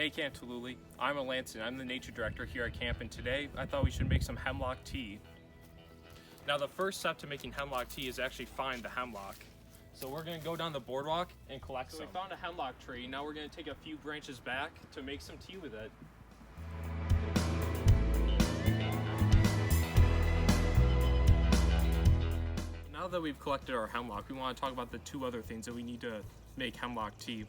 Hey Camp Talooli, I'm Alanson. I'm the Nature Director here at camp, and today I thought we should make some hemlock tea. Now the first step to making hemlock tea is actually find the hemlock. So we're going to go down the boardwalk and collect some. So we found a hemlock tree. Now we're going to take a few branches back to make some tea with it. Now that we've collected our hemlock, we want to talk about the two other things that we need to make hemlock tea.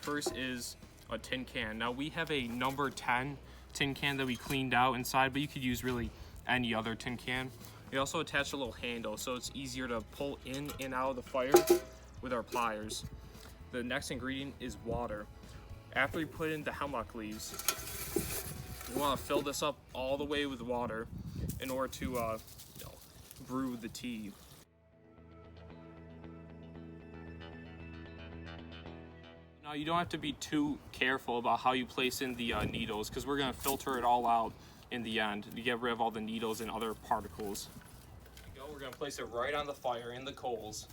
First is a tin can. Now we have a number 10 tin can that we cleaned out inside, but you could use really any other tin can. We also attached a little handle so it's easier to pull in and out of the fire with our pliers. The next ingredient is water. After we put in the hemlock leaves, we want to fill this up all the way with water in order to brew the tea. Now you don't have to be too careful about how you place in the needles, because we're going to filter it all out in the end to get rid of all the needles and other particles. There you go. We're going to place it right on the fire in the coals.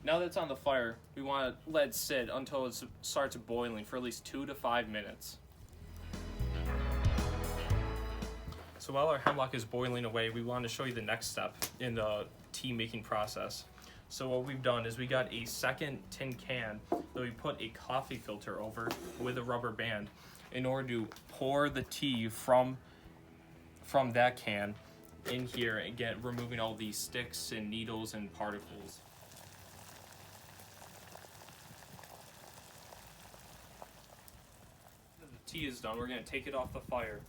Now that it's on the fire, we want to let it sit until it starts boiling for at least 2 to 5 minutes. So while our hemlock is boiling away, we want to show you the next step in the tea making process. So what we've done is we got a second tin can that we put a coffee filter over with a rubber band in order to pour the tea from that can in here and removing all these sticks and needles and particles. Tea is done, we're going to take it off the fire.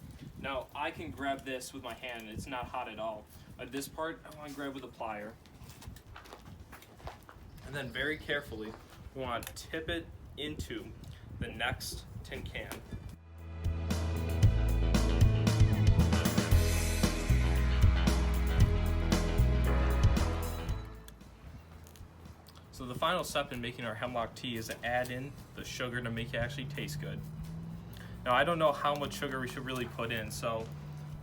Now I can grab this with my hand, it's not hot at all. This part I want to grab with a plier. And then very carefully we want to tip it into the next tin can. So the final step in making our hemlock tea is to add in the sugar to make it actually taste good. Now I don't know how much sugar we should really put in, so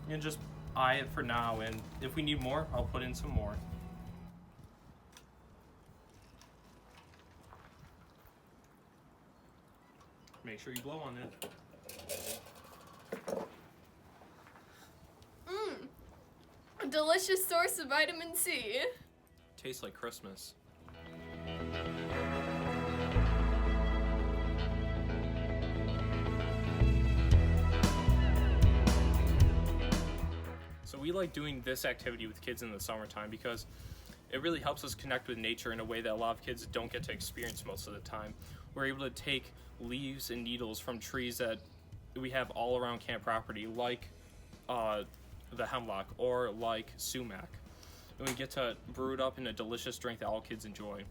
you can just eye it for now, and if we need more, I'll put in some more. Make sure you blow on it. A delicious source of vitamin C. Tastes like Christmas. So we like doing this activity with kids in the summertime because it really helps us connect with nature in a way that a lot of kids don't get to experience most of the time. We're able to take leaves and needles from trees that we have all around camp property, like the hemlock or like sumac. And we get to brew it up in a delicious drink that all kids enjoy.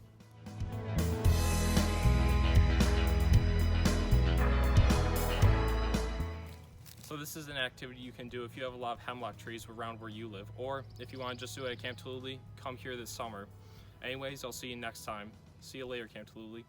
So this is an activity you can do if you have a lot of hemlock trees around where you live, or if you want to just do it at Camp Talooli, come here this summer. Anyways, I'll see you next time. See you later, Camp Talooli.